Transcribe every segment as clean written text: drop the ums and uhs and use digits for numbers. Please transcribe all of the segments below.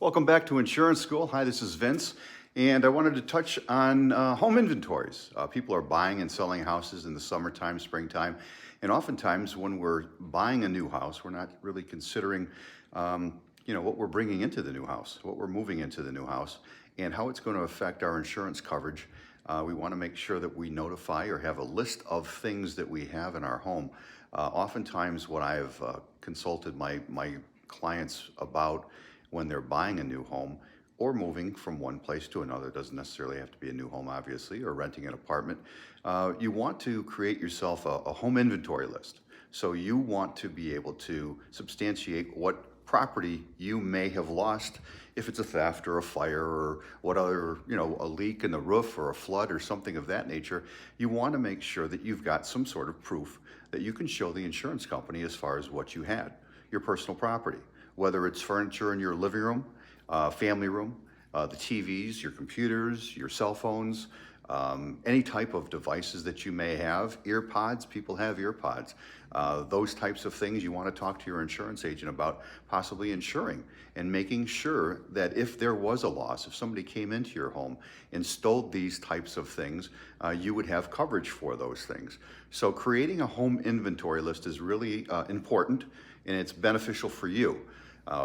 Welcome back to Insurance School. Hi, this is Vince, and I wanted to touch on home inventories. People are buying and selling houses in the summertime, springtime, and oftentimes when we're buying a new house, we're not really considering, what we're bringing into the new house, what we're moving into the new house, and how it's going to affect our insurance coverage. We want to make sure that we notify or have a list of things that we have in our home. Oftentimes, what I've consulted my clients about when they're buying a new home or moving from one place to another. It doesn't necessarily have to be a new home, obviously, or renting an apartment. You want to create yourself a home inventory list. So you want to be able to substantiate what property you may have lost if it's a theft or a fire or what other, a leak in the roof or a flood or something of that nature. You want to make sure that you've got some sort of proof that you can show the insurance company as far as what you had, your personal property, whether it's furniture in your living room, family room, the TVs, your computers, your cell phones, any type of devices that you may have, ear pods, people have ear pods. Those types of things you want to talk to your insurance agent about possibly insuring and making sure that if there was a loss, if somebody came into your home and stole these types of things, you would have coverage for those things. So creating a home inventory list is really important, and it's beneficial for you.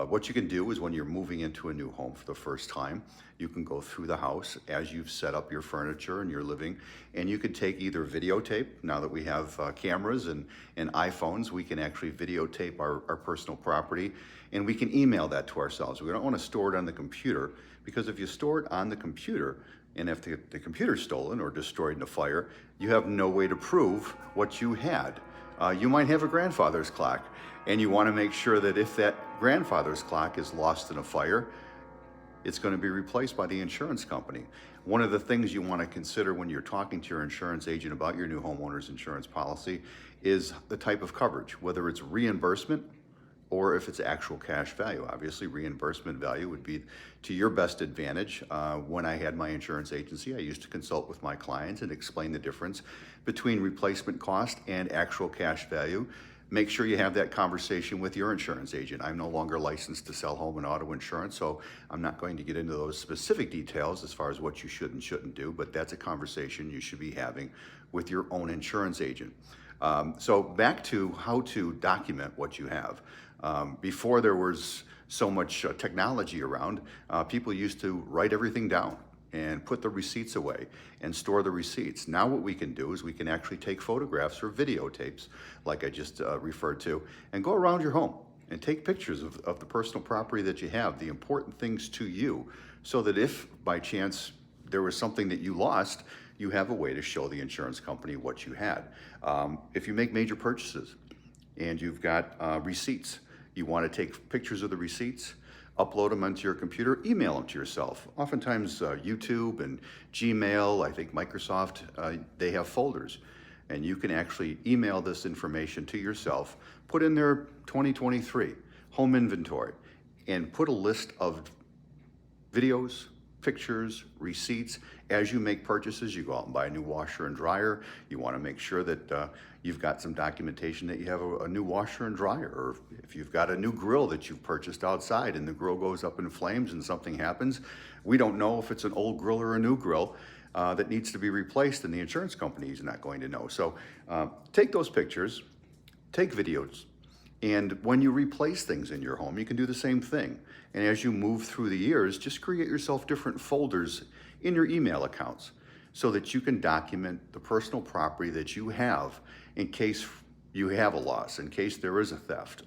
What you can do is when you're moving into a new home for the first time, you can go through the house as you've set up your furniture and your living, and you can take either videotape. Now that we have cameras and iPhones, we can actually videotape our personal property, and we can email that to ourselves. We don't want to store it on the computer, because if you store it on the computer, and if the computer's stolen or destroyed in a fire, you have no way to prove what you had. You might have a grandfather's clock, and you want to make sure that if that grandfather's clock is lost in a fire, it's going to be replaced by the insurance company. One of the things you want to consider when you're talking to your insurance agent about your new homeowner's insurance policy is the type of coverage, whether it's reimbursement or if it's actual cash value. Obviously, reimbursement value would be to your best advantage. When I had my insurance agency, I used to consult with my clients and explain the difference between replacement cost and actual cash value. Make sure you have that conversation with your insurance agent. I'm no longer licensed to sell home and auto insurance, so I'm not going to get into those specific details as far as what you should and shouldn't do, but that's a conversation you should be having with your own insurance agent. So back to how to document what you have. Before there was so much technology around, people used to write everything down and put the receipts away and store the receipts. Now what we can do is we can actually take photographs or videotapes, like I just referred to, and go around your home and take pictures of the personal property that you have, the important things to you, so that if by chance there was something that you lost, you have a way to show the insurance company what you had. If you make major purchases and you've got receipts, you want to take pictures of the receipts, upload them onto your computer, email them to yourself. Oftentimes YouTube and Gmail, I think Microsoft, they have folders. And you can actually email this information to yourself, put in there 2023, home inventory, and put a list of videos, pictures, receipts. As you make purchases, you go out and buy a new washer and dryer. You want to make sure that you've got some documentation that you have a new washer and dryer. Or if you've got a new grill that you've purchased outside and the grill goes up in flames and something happens, we don't know if it's an old grill or a new grill that needs to be replaced, and the insurance company is not going to know. So take those pictures, take videos, and when you replace things in your home, you can do the same thing. And as you move through the years, just create yourself different folders in your email accounts so that you can document the personal property that you have in case you have a loss, in case there is a theft.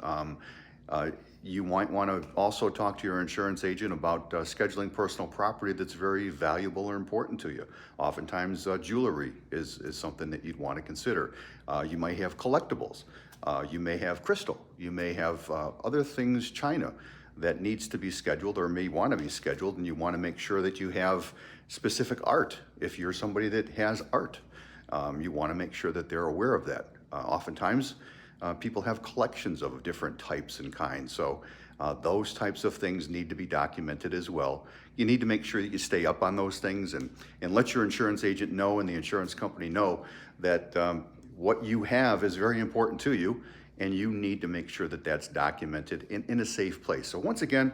You might want to also talk to your insurance agent about scheduling personal property that's very valuable or important to you. Oftentimes, jewelry is something that you'd want to consider. You might have collectibles. You may have crystal. You may have other things, china, that needs to be scheduled or may want to be scheduled, and you want to make sure that you have specific art. If you're somebody that has art, you want to make sure that they're aware of that. Oftentimes, people have collections of different types and kinds, so those types of things need to be documented as well. You need to make sure that you stay up on those things and let your insurance agent know and the insurance company know that what you have is very important to you, and you need to make sure that that's documented in a safe place. So once again,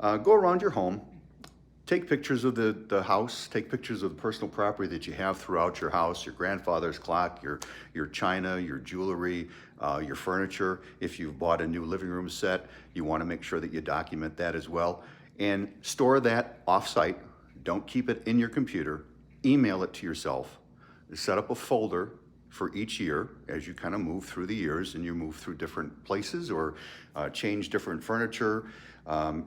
Go around your home, take pictures of the house, take pictures of the personal property that you have throughout your house, your grandfather's clock, your china, your jewelry, your furniture. If you've bought a new living room set, you want to make sure that you document that as well. And store that off-site. Don't keep it in your computer. Email it to yourself. Set up a folder for each year as you kind of move through the years and you move through different places or change different furniture.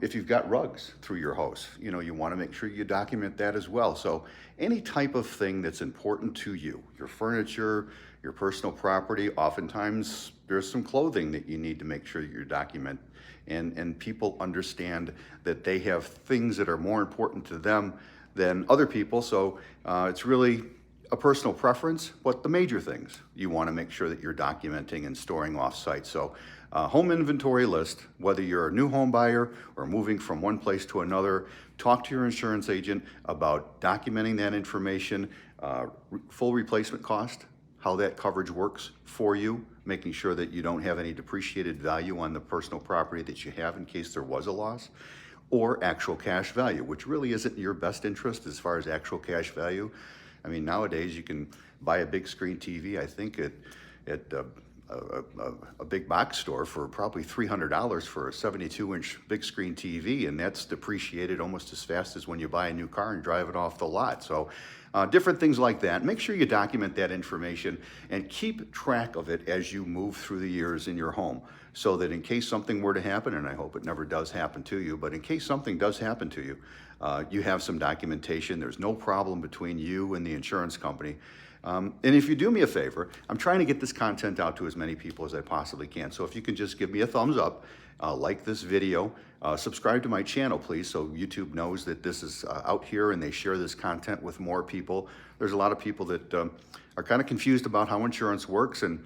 If you've got rugs through your house, you want to make sure you document that as well. So any type of thing that's important to you, your furniture, your personal property, oftentimes there's some clothing that you need to make sure you document. And people understand that they have things that are more important to them than other people. So it's really a personal preference, but the major things you want to make sure that you're documenting and storing off-site. So home inventory list, whether you're a new home buyer or moving from one place to another, talk to your insurance agent about documenting that information, full replacement cost, how that coverage works for you, making sure that you don't have any depreciated value on the personal property that you have in case there was a loss, or actual cash value, which really isn't in your best interest as far as actual cash value. I mean, nowadays you can buy a big screen TV, I think at a big box store for probably $300 for a 72-inch big screen TV, and that's depreciated almost as fast as when you buy a new car and drive it off the lot. So different things like that. Make sure you document that information and keep track of it as you move through the years in your home, so that in case something were to happen, and I hope it never does happen to you, but in case something does happen to you, you have some documentation. There's no problem between you and the insurance company. And if you do me a favor, I'm trying to get this content out to as many people as I possibly can. So if you can just give me a thumbs up, like this video, subscribe to my channel, please, so YouTube knows that this is out here and they share this content with more people. There's a lot of people that are kind of confused about how insurance works, and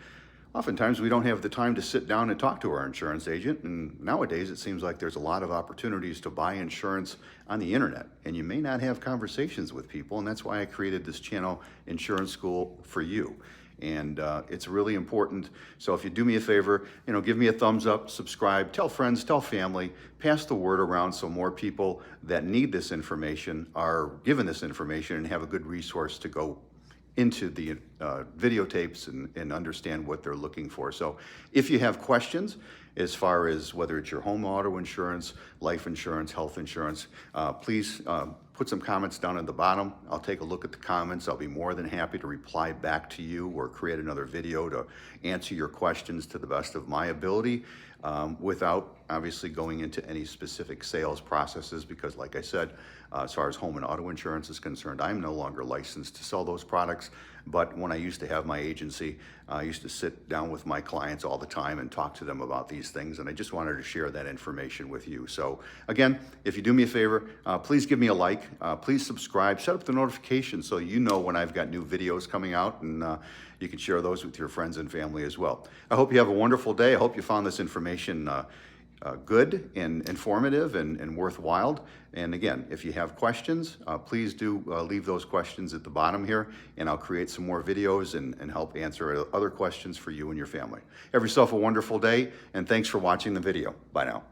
oftentimes we don't have the time to sit down and talk to our insurance agent. And nowadays it seems like there's a lot of opportunities to buy insurance on the internet, and you may not have conversations with people. And that's why I created this channel, Insurance School for You. And it's really important. So if you do me a favor, give me a thumbs up, subscribe, tell friends, tell family, pass the word around so more people that need this information are given this information and have a good resource to go into the videotapes and understand what they're looking for. So if you have questions as far as whether it's your home auto insurance, life insurance, health insurance, please put some comments down at the bottom. I'll take a look at the comments. I'll be more than happy to reply back to you or create another video to answer your questions to the best of my ability, without obviously going into any specific sales processes, because like I said, as far as home and auto insurance is concerned, I'm no longer licensed to sell those products. But when I used to have my agency, I used to sit down with my clients all the time and talk to them about these things, and I just wanted to share that information with you. So again, if you do me a favor, please give me a like, please subscribe, set up the notifications so you know when I've got new videos coming out, and you can share those with your friends and family as well. I hope you have a wonderful day. I hope you found this information good and informative and worthwhile. And again, if you have questions, please do leave those questions at the bottom here, and I'll create some more videos and help answer other questions for you and your family. Have yourself a wonderful day, and thanks for watching the video. Bye now.